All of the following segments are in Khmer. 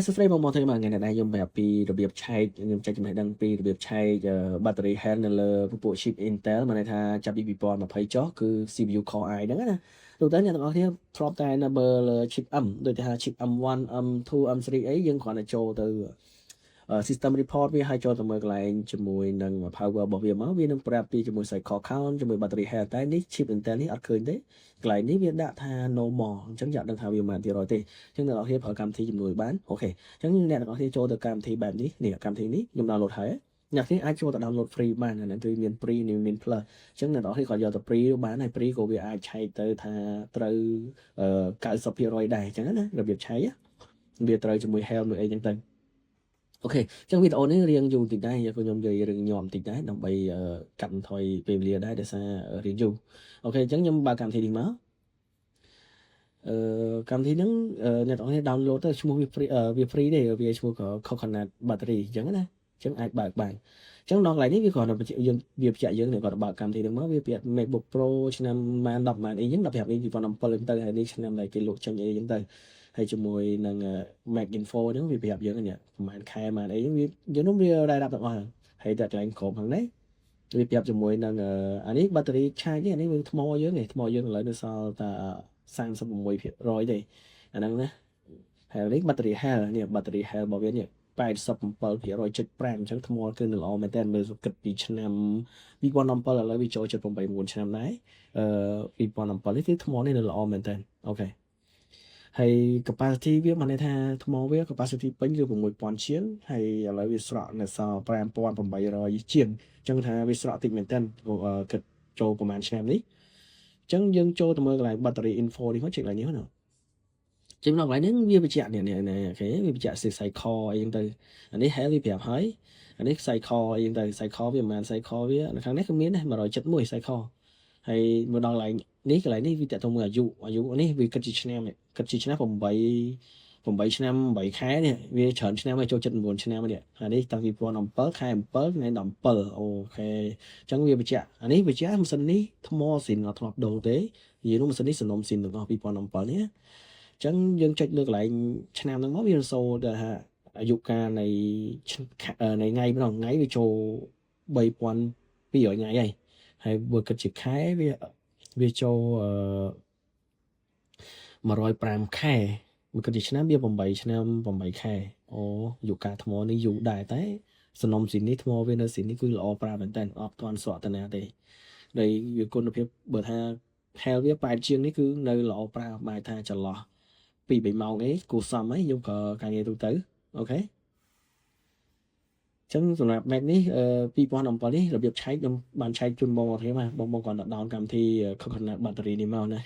សួស្តីបងប្អូនទាំងអស់ថ្ងៃនេះខ្ញុំប្រាប់ពីរបៀបឆែកខ្ញុំចែកចំណេះដឹងពីរបៀបឆែក battery health នៅលើពពួក chip Intel មានន័យថាចាប់ពី2020ចុះគឺ CPU Core i ហ្នឹងណាទូទៅអ្នកទាំងអស់គ្នាធ្លាប់តែនៅមើល chip M ដូចថា chip M1 M2 M3 អីយើងគ្រាន់តែចូលទៅ system report វាឲ្យចូលទៅមើលកន្លែងជាមួយនឹង power របស់វាមកវានឹងប្រាប់ពីជាមួយ cycle count ជាមួយ battery health តែនេះ chip Intel នេះអត់ឃើញទេកន្លែងនេះវាដាក់ថា normal អញ្ចឹងយកដឹងថាវាមិនបាន100ទេអញ្ចឹងអ្នកនរគ្នាប្រើកម្មវិធីជំនួយបានអូខេអញ្ចឹងអ្នកនរគ្នាចូលទៅកម្មវិធីបែបនេះនេះកម្មវិធីនេះខ្ញុំ download ហើយអ្នកគ្នាអាចចូលទៅ download free បានអានេះគឺមាន free និងមាន plus អញ្ចឹងអ្នកនរគ្នាគាត់យកទៅ free បានហើយ free ក៏វាអាចឆែកទៅថាត្រូវ90% ដែរអញ្ចឹងណារបៀបឆែកវាត្រូវជាមួយ health មួយអីអញ្ចឹងទៅអូខេអញ្ចឹងវីដេអូនេះរៀងយូរបន្តិចដែរខ្ញុំនិយាយរឿងញាប់បន្តិចដែរដើម្បីកាត់បន្ថយពេលវេលាដែរដោយសាររៀងយូរអូខេអញ្ចឹងខ្ញុំបើកកម្មវិធីនេះមកកម្មវិធីហ្នឹងអ្នកនរគ្នា download ទៅឈ្មោះវា free ទេវាឈ្មោះ Coconut Battery អញ្ចឹងណាអញ្ចឹងអាចបើកបានអញ្ចឹងដល់កន្លែងនេះវាគ្រាន់តែយើងវាបញ្ជាក់យើងគាត់បើកកម្មវិធីហ្នឹងមកវាប្រាប់ MacBook Pro ឆ្នាំម៉ាន10ម៉ានអីអញ្ចឹង15នេះ2007ទៅហើយនេះឆ្នាំដែលគេលក់ចេញអីអញ្ចឹងទៅហើយជាមួយនឹង Mac Info ហ្នឹងវាប្រាប់យើងនេះប្រហែលខែម៉ានអីហ្នឹងវាយើងនោះវារ៉ាយរាប់ទាំងអស់ហើយតែកន្លែងក្រុមខាងនេះវាប្រាប់ជាមួយនឹងអានេះ battery charge នេះអានេះវាថ្មយើងនេះថ្មយើងឥឡូវនៅសល់តែ36%ទេអាហ្នឹងណាហើយនេះ battery health នេះ battery health របស់វានេះ87%.5អញ្ចឹងថ្មគឺនៅល្អមែនតើមើលគិតពីឆ្នាំ2017ឥឡូវវាចូល7-9ឆ្នាំដែរ2017នេះគឺថ្មនេះនៅល្អមែនតើអូខេហើយ capacity វាមានន័យថាថ្មវា capacity ពេញគឺ6000ជាងហើយឥឡូវវាស្រក់នៅសល់5800ជាងអញ្ចឹងថាវាស្រក់តិចមែនតើគិតចូលប្រហែលឆ្នាំនេះអញ្ចឹងយើងចូលទៅមើលកន្លែង battery info នេះមកចេញកន្លែងនេះណាចេញដល់កន្លែងហ្នឹងវាបញ្ជាក់នេះអូខេវាបញ្ជាក់ cycle អីហ្នឹងទៅអានេះ health វាប្រាប់ហើយអានេះ cycle អីហ្នឹងទៅ cycle វាប្រហែល cycle វានៅខាងនេះគឺមាន171 cycle ហើយមកដល់កន្លែងនេះវាតទៅមួយអាយុនេះវាគិតជាឆ្នាំគិតជាឆ្នាំ8ឆ្នាំ8ខែនេះវាច្រើនឆ្នាំហើយចូល79ឆ្នាំនេះអានេះតាំងពី2017ខែ7ថ្ងៃ17អូខេអញ្ចឹងវាបញ្ជាក់អានេះបញ្ជាក់ម៉ាស៊ីននេះថ្មស៊ីនអត់ធ្លាប់ដូរទេនិយាយនោះម៉ាស៊ីននេះសំណុំស៊ីនទាំងអស់2017នេះអញ្ចឹងយើងចុចលើកន្លែងឆ្នាំហ្នឹងមកវាសូទៅថាអាយុកាលនៃថ្ងៃម្ដងថ្ងៃវាចូល3200ថ្ងៃហើយបើគិតជាខែវាចូល105ខែបើគិតជាឆ្នាំវា8ឆ្នាំ8ខែអូយុកាថ្មនេះយូរដែរតែសំណុំស៊ីននេះថ្មវានៅស៊ីននេះគឺល្អប្រើមែនតើអត់ទាន់ស្រក់តាណាទេដោយវាគុណភាពបើថា health វា8ជាងនេះគឺនៅល្អប្រើបាយថាចន្លោះ2-3ម៉ោងអីគួរសមហើយខ្ញុំក៏ការងារទូទៅអូខេចឹងសម្រាប់ Mac នេះ2017នេះរបៀបឆែកខ្ញុំបានឆែកជូនបងទេមកបងគាត់ដាក់ down កម្មវិធី Coconut Battery នេះមកណា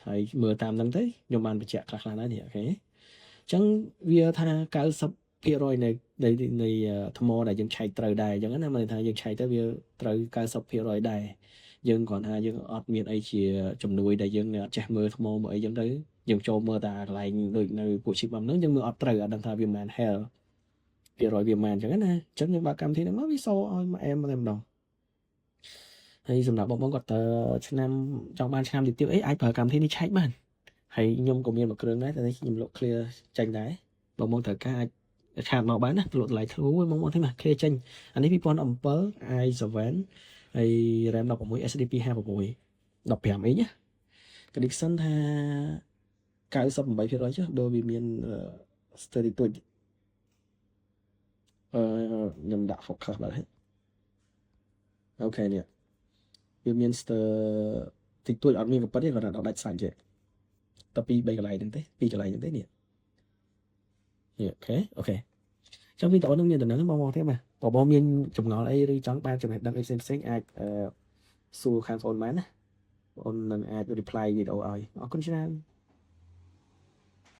ហើយមើលតាមហ្នឹងទៅខ្ញុំបានបញ្ជាក់ខ្លះៗដែរនេះអូខេអញ្ចឹងវាថា90%នៃថ្មដែលយើងឆែកត្រូវដែរអញ្ចឹងណាមើលថាយើងឆែកទៅវាត្រូវ90%ដែរយើងគ្រាន់ថាយើងអត់មានអីជាជំនួយដែលយើងអត់ចេះមើលថ្មមើលអីចឹងទៅយើងចូលមើលតែកន្លែងដូចនៅពួក chip ហ្នឹងយើងមើលអត់ត្រូវអត់ដឹងថាវាមិន health 100%វាមិនអញ្ចឹងណាអញ្ចឹងយើងបើកកម្មវិធីហ្នឹងមកវាសូឲ្យមកអែមតែម្ដងហើយសម្រាប់បងគាត់ឆ្នាំចង់បានឆ្នាំទៀតអីអាចប្រើកម្មវិធីនេះឆែកបានហើយខ្ញុំក៏មានមួយគ្រឿងដែរតែនេះខ្ញុំលក់ clear ចេញដែរបងត្រូវការអាចឆាតមកបានណាលក់តម្លៃធ្លុះបងទេមក clear ចេញអានេះ2017 i7 ហើយ RAM 16 SSD 256 15អីណា prediction ថា98%ចុះបើវាមាន steady ទួចខ្ញុំដាក់ focus បាទអូខេនេះវាមាន តិចតួចអត់មានកំប៉ុតទេគាត់ដាក់ដាច់សាច់ទេតែ2-3កន្លែងហ្នឹងទេ2កន្លែងហ្នឹងទេនេះអូខេចង់វីដេអូហ្នឹងមានតំណែងបងទេបាទបងមានចម្ងល់អីឬចង់បានចំណេះដឹងអីផ្សេងអាចសួរខាងបងបានណាបងនឹងអាច reply វីដេអូឲ្យអរគុណច្រើន